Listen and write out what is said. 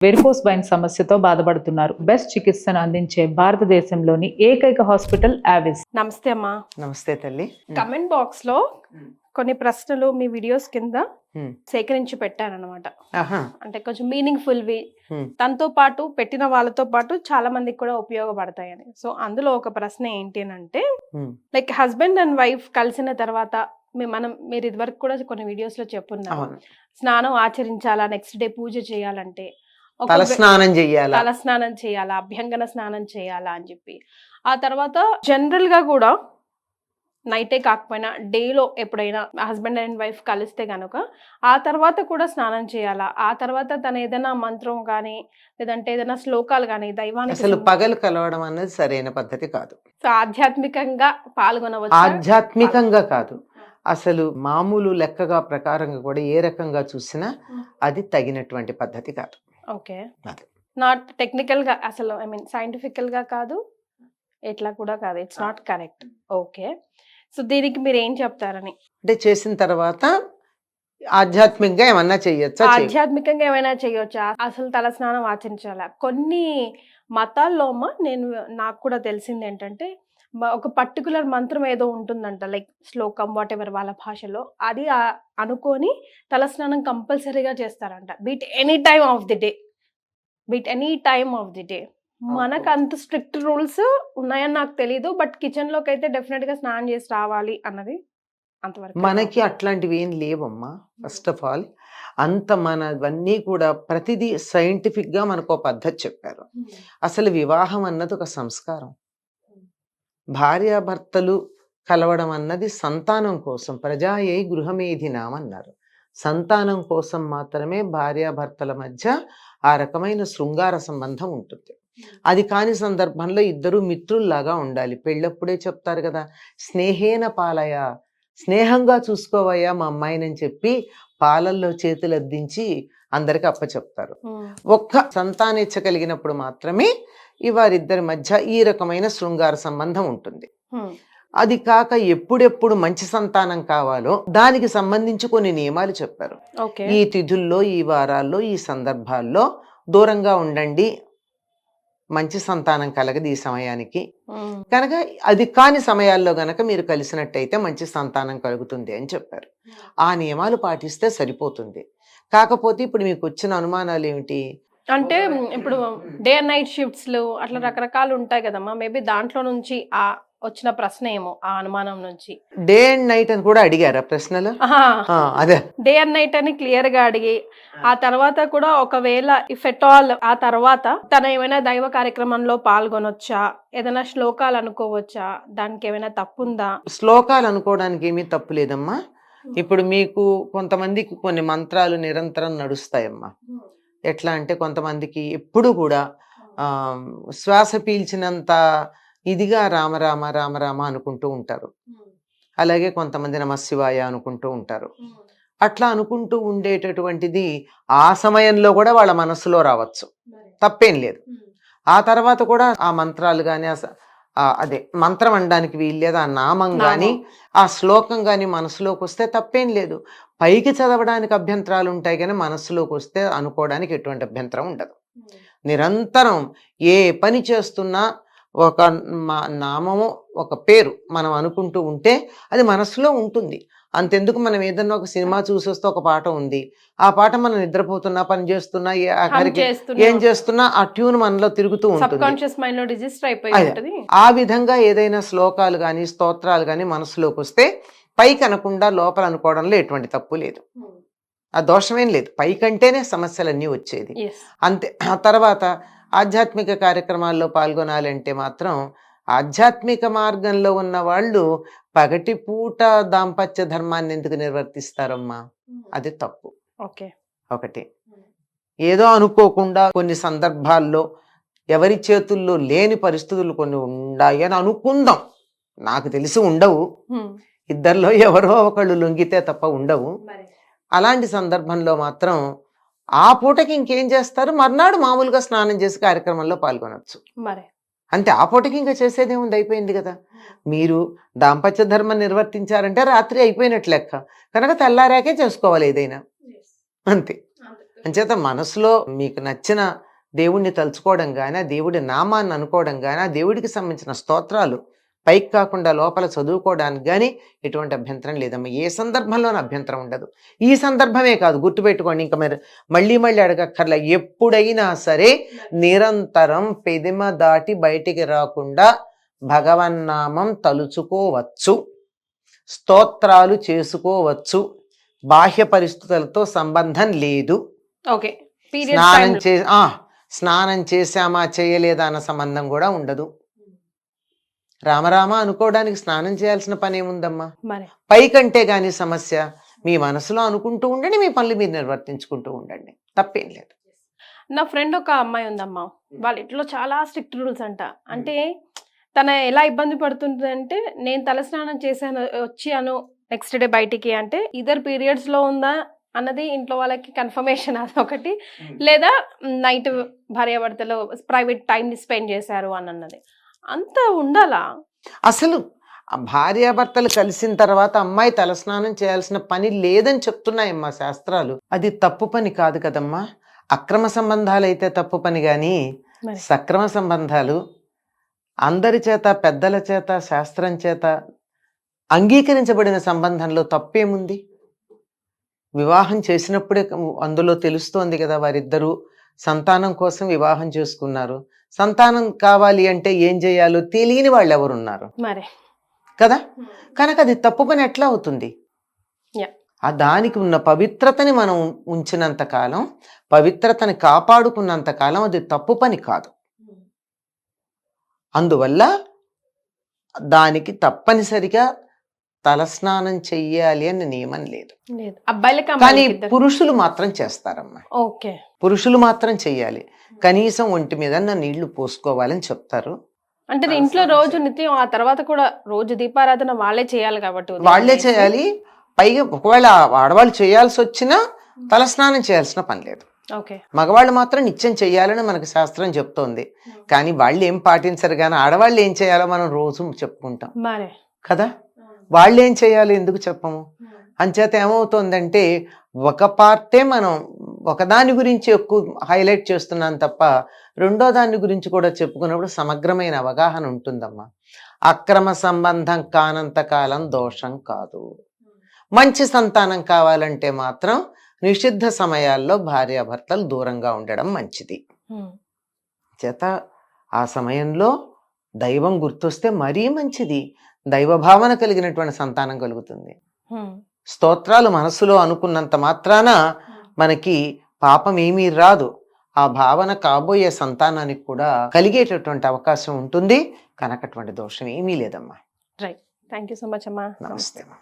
Varicose wine సమస్యతో బాధపడుతున్నారు. Best చికిత్సను అందించే భారతదేశంలోని ఏకైక హాస్పిటల్ ఆవిస్. నమస్తే అమ్మా. నమస్తే తల్లి. కమెంట్ బాక్స్ లో కొన్ని ప్రశ్నలు మీ వీడియోస్ కింద సేకరించి పెట్టారనమాట. అంటే కొంచెం మీనింగ్ఫుల్ వి, తనతో పాటు పెట్టిన వాళ్ళతో పాటు చాలా మందికి కూడా ఉపయోగపడతాయని. సో అందులో ఒక ప్రశ్న ఏంటి అంటే, లైక్ హస్బెండ్ అండ్ వైఫ్ కలిసిన తర్వాత మీరు ఇదివరకు కూడా కొన్ని వీడియోస్ లో చెప్పున్నారు, స్నానం ఆచరించాలా, నెక్స్ట్ డే పూజ చేయాలంటే తలస్నానం చేయాలా, అభ్యంగన స్నానం చేయాలా అని చెప్పి. ఆ తర్వాత జనరల్ గా కూడా నైటే కాకపోయినా డేలో ఎప్పుడైనా హస్బెండ్ అండ్ వైఫ్ కలిస్తే కనుక ఆ తర్వాత కూడా స్నానం చేయాలా, ఆ తర్వాత తన ఏదైనా మంత్రం కానీ లేదంటే ఏదైనా శ్లోకాలు కానీ దైవానికి అసలు పగలు కలవడం అనేది సరైన పద్ధతి కాదు. సో ఆధ్యాత్మికంగా పాల్గొనవచ్చు. ఆధ్యాత్మికంగా కాదు, అసలు మామూలు లెక్కగా ప్రకారంగా కూడా ఏ రకంగా చూసినా అది తగినటువంటి పద్ధతి కాదు. ఓకే, నాట్ టెక్నికల్ గా, అసలు ఐ మీన్ సైంటిఫికల్ గా కాదు, ఎట్లా కూడా కాదు, it's not correct. Okay, so దీనికి మీరు ఏం చెప్తారని? అంటే చేసిన తర్వాత ఆధ్యాత్మికంగా ఏమన్నా చేయొచ్చా? ఆధ్యాత్మికంగా ఏమైనా చేయొచ్చా? అసలు తల స్నానం ఆచరించాలా? కొన్ని మతాల్లో నాకు కూడా తెలిసింది ఏంటంటే, ఒక పర్టికులర్ మంత్రం ఏదో ఉంటుందంట, లైక్ శ్లోకం వాట్ ఎవర్ వాళ్ళ భాషలో, అది అనుకొని తలస్నానం కంపల్సరీగా చేస్తారంట. Beat any time of the day. మనకు అంత స్ట్రిక్ట్ రూల్స్ ఉన్నాయని నాకు తెలీదు, బట్ కిచెన్ లోకి అయితే డెఫినెట్ గా స్నానం చేసి రావాలి అన్నది అంతవరకు. మనకి అట్లాంటివి ఏం లేవమ్మా. ఫస్ట్ ఆఫ్ ఆల్ అంత మనవన్నీ కూడా ప్రతిదీ సైంటిఫిక్ గా మనకు ఒక పద్ధతి చెప్పారు. అసలు వివాహం అన్నది ఒక సంస్కారం. భార్యాభర్తలు కలవడం అన్నది సంతానం కోసం, ప్రజాయై గృహమేధినాం అన్నారు. సంతానం కోసం మాత్రమే భార్యాభర్తల మధ్య ఆ రకమైన శృంగార సంబంధం ఉంటుంది. అది కాని సందర్భంలో ఇద్దరు మిత్రుల్లాగా ఉండాలి. పెళ్ళప్పుడే చెప్తారు కదా, స్నేహేన పాలయ, స్నేహంగా చూసుకోవయ్యా మా అమ్మాయినని చెప్పి పాలల్లో చేతులు అద్దించి అందరికి అప్పచెప్తారు. ఒక్క సంతానేచ్ఛ కలిగినప్పుడు మాత్రమే వారిద్దరి మధ్య ఈ రకమైన శృంగార సంబంధం ఉంటుంది. అది కాక ఎప్పుడెప్పుడు మంచి సంతానం కావాలో దానికి సంబంధించి కొన్ని నియమాలు చెప్పారు. ఈ తిథుల్లో, ఈ వారాల్లో, ఈ సందర్భాల్లో దూరంగా ఉండండి, మంచి సంతానం కలగదు ఈ సమయానికి. కనుక అది కాని సమయాల్లో గనక మీరు కలిసినట్టయితే మంచి సంతానం కలుగుతుంది అని చెప్పారు. ఆ నియమాలు పాటిస్తే సరిపోతుంది. కాకపోతే ఇప్పుడు మీకు వచ్చిన అనుమానాలు ఏమిటి అంటే, ఇప్పుడు డే అండ్ నైట్ షిఫ్ట్స్ అట్లా రకరకాలు ఉంటాయి కదమ్మా, మేబీ దాంట్లో నుంచి వచ్చిన ప్రశ్న ఏమో, ఆ అనుమానం నుంచి. డే అండ్ నైట్ అని కూడా అడిగారా ప్రశ్నలు? అదే, డే అండ్ నైట్ అని క్లియర్ గా అడిగి, ఆ తర్వాత కూడా ఒకవేళ ఇఫ్ ఎట్ ఆల్ ఆ తర్వాత తన ఏమైనా దైవ కార్యక్రమంలో పాల్గొనొచ్చా, ఏదైనా శ్లోకాలు అనుకోవచ్చా, దానికి ఏమైనా తప్పుందా? శ్లోకాలు అనుకోవడానికి ఏమీ తప్పు లేదమ్మా. ఇప్పుడు మీకు కొంతమందికి కొన్ని మంత్రాలు నిరంతరం నడుస్తాయమ్మా. ఎట్లా అంటే, కొంతమందికి ఎప్పుడు కూడా శ్వాస పీల్చినంత ఇదిగా రామరామ రామరామ అనుకుంటూ ఉంటారు. అలాగే కొంతమంది నమశివాయ అనుకుంటూ ఉంటారు. అట్లా అనుకుంటూ ఉండేటటువంటిది ఆ సమయంలో కూడా వాళ్ళ మనస్సులో రావచ్చు, తప్పేం లేదు. ఆ తర్వాత కూడా ఆ మంత్రాలు కానీ, అదే మంత్రం అనడానికి వీల్లేదు, ఆ నామం కానీ ఆ శ్లోకం కానీ మనసులోకి వస్తే తప్పేం లేదు. పైకి చదవడానికి అభ్యంతరాలు ఉంటాయి కానీ మనస్సులోకి వస్తే అనుకోవడానికి ఎటువంటి అభ్యంతరం ఉండదు. నిరంతరం ఏ పని చేస్తున్నా ఒక నామము, ఒక పేరు మనం అనుకుంటూ ఉంటే అది మనసులో ఉంటుంది. అంతెందుకు, మనం ఏదన్నా ఒక సినిమా చూసి వస్తే ఒక పాట ఉంది, ఆ పాట మనం నిద్రపోతున్నా, పని చేస్తున్నా, ఏం చేస్తున్నా ఆ ట్యూన్ మనలో తిరుగుతూ ఉంటుంది. ఆ విధంగా ఏదైనా శ్లోకాలు కానీ స్తోత్రాలు కానీ మనసులోకి వస్తే పైకి అనకుండా లోపల అనుకోవడంలో ఎటువంటి తప్పు లేదు, ఆ దోషమేం లేదు. పైకంటేనే సమస్యలన్నీ వచ్చేది అంతే. ఆ తర్వాత ఆధ్యాత్మిక కార్యక్రమాల్లో పాల్గొనాలంటే మాత్రం ఆధ్యాత్మిక మార్గంలో ఉన్న వాళ్ళు పగటిపూట దాంపత్య ధర్మాన్ని ఎందుకు నిర్వర్తిస్తారమ్మా? అది తప్పు. ఒకటి, ఏదో అనుకోకుండా కొన్ని సందర్భాల్లో ఎవరి చేతుల్లో లేని పరిస్థితులు కొన్ని ఉన్నాయి అని అనుకుందాం, నాకు తెలిసి ఉండవు, ఇద్దరిలో ఎవరో ఒకళ్ళు లొంగితే తప్ప ఉండవు. అలాంటి సందర్భంలో మాత్రం ఆ పూటకి ఇంకేం చేస్తారు, మర్నాడు మామూలుగా స్నానం చేసి కార్యక్రమంలో పాల్గొనవచ్చు. అంతే, ఆ పూటకి ఇంకా చేసేదేముంది, అయిపోయింది కదా. మీరు దాంపత్య ధర్మం నిర్వర్తించారంటే రాత్రి అయిపోయినట్లు లెక్క, కనుక తెల్లారాకే చేసుకోవాలి ఏదైనా, అంతే. అంచేత మనసులో మీకు నచ్చిన దేవుణ్ణి తలుచుకోవడం కానీ, ఆ దేవుడి నామాన్ని అనుకోవడం కానీ, ఆ దేవుడికి సంబంధించిన స్తోత్రాలు పైకి కాకుండా లోపల చదువుకోవడానికి కానీ ఎటువంటి అభ్యంతరం లేదమ్మా. ఏ సందర్భంలోనూ అభ్యంతరం ఉండదు. ఈ సందర్భమే కాదు, గుర్తుపెట్టుకోండి, ఇంకా మీరు మళ్ళీ అడగక్కర్లే. ఎప్పుడైనా సరే నిరంతరం పెదిమ దాటి బయటికి రాకుండా భగవన్నామం తలుచుకోవచ్చు, స్తోత్రాలు చేసుకోవచ్చు. బాహ్య పరిస్థితులతో సంబంధం లేదు. ఓకే. స్నానం చేశామా చేయలేదా అన్న సంబంధం కూడా ఉండదు. రామరామ అనుకోవడానికి స్నానం చేయాల్సిన పని ఏముందమ్మా? పైకంటే గాని సమస్య. మీ మనసులో అనుకుంటూ ఉండండి, మీ పనులు మీరు నిర్వర్తించుకుంటూ ఉండండి, తప్పేం లేదు. నా ఫ్రెండ్ ఒక అమ్మాయి ఉందమ్మా, వాళ్ళ ఇంట్లో చాలా స్ట్రిక్ట్ రూల్స్ అంట. అంటే తన ఎలా ఇబ్బంది పడుతుంది అంటే, నేను తలస్నానం చేశాను వచ్చాను నెక్స్ట్ డే బయటికి అంటే ఇద్దరు పీరియడ్స్ లో ఉందా అన్నది ఇంట్లో వాళ్ళకి కన్ఫర్మేషన్ అదొకటి, లేదా నైట్ భార్యాభర్తలు ప్రైవేట్ టైం స్పెండ్ చేశారు అని అన్నది. అంత ఉండాలా? అసలు భార్యాభర్తలు కలిసిన తర్వాత అమ్మాయి తలస్నానం చేయాల్సిన పని లేదని చెప్తున్నాయమ్మా శాస్త్రాలు. అది తప్పు పని కాదు కదమ్మా. అక్రమ సంబంధాలు అయితే తప్పు పని, కానీ సక్రమ సంబంధాలు అందరి చేత, పెద్దల చేత, శాస్త్రం చేత అంగీకరించబడిన సంబంధంలో తప్పేముంది? వివాహం చేసినప్పుడే అందులో తెలుస్తోంది కదా, వారిద్దరూ సంతానం కోసం వివాహం చేసుకున్నారు. సంతానం కావాలి అంటే ఏం చేయాలో తెలియని వాళ్ళు ఎవరున్నారు కదా. కనుక అది తప్పు పని ఎట్లా అవుతుంది? ఆ దానికి ఉన్న పవిత్రతని మనం ఉంచినంత కాలం, పవిత్రతని కాపాడుకున్నంత కాలం అది తప్పు పని కాదు. అందువల్ల దానికి తప్పనిసరిగా తలస్నానం చెయ్యాలి అని నియమం లేదు. కానీ పురుషులు మాత్రం చేస్తారమ్మా. పురుషులు మాత్రం చెయ్యాలి. కనీసం ఒంటి మీద నీళ్లు పోసుకోవాలని చెప్తారు. అంటే ఇంట్లో రోజు నిత్యం, ఆ తర్వాత కూడా రోజు దీపారాధన వాళ్ళే చేయాలి కాబట్టి వాళ్ళే చేయాలి. పైగా ఒకవేళ ఆడవాళ్ళు చేయాల్సి వచ్చినా తలస్నానం చేయాల్సిన పని లేదు. మగవాళ్ళు మాత్రం నిత్యం చెయ్యాలని మనకు శాస్త్రం చెప్తోంది. కానీ వాళ్ళు ఏం పాటించరు. కానీ ఆడవాళ్ళు ఏం చేయాలో మనం రోజు చెప్పుకుంటాం కదా. వాళ్ళు ఏం చేయాలో ఎందుకు చెప్పము? అంచేత ఏమవుతోందంటే ఒక పార్టే మనం ఒకదాని గురించి ఎక్కువ హైలైట్ చేస్తున్నాం తప్ప రెండో దాని గురించి కూడా చెప్పుకున్నప్పుడు సమగ్రమైన అవగాహన ఉంటుందమ్మా. అక్రమ సంబంధం కానంత కాలం దోషం కాదు. మంచి సంతానం కావాలంటే మాత్రం నిషిద్ధ సమయాల్లో భార్యాభర్తలు దూరంగా ఉండడం మంచిది. చేత ఆ సమయంలో దైవం గుర్తొస్తే మరీ మంచిది. దైవభావన కలిగినటువంటి సంతానం కలుగుతుంది. స్తోత్రాలు మనసులో అనుకున్నంత మాత్రాన మనకి పాపం ఏమీ రాదు. ఆ భావన కాబోయే సంతానానికి కూడా కలిగేటటువంటి అవకాశం ఉంటుంది. కనుక అటువంటి దోషం ఏమీ లేదమ్మా. Right. Thank you so much అమ్మా. నమస్తే అమ్మా.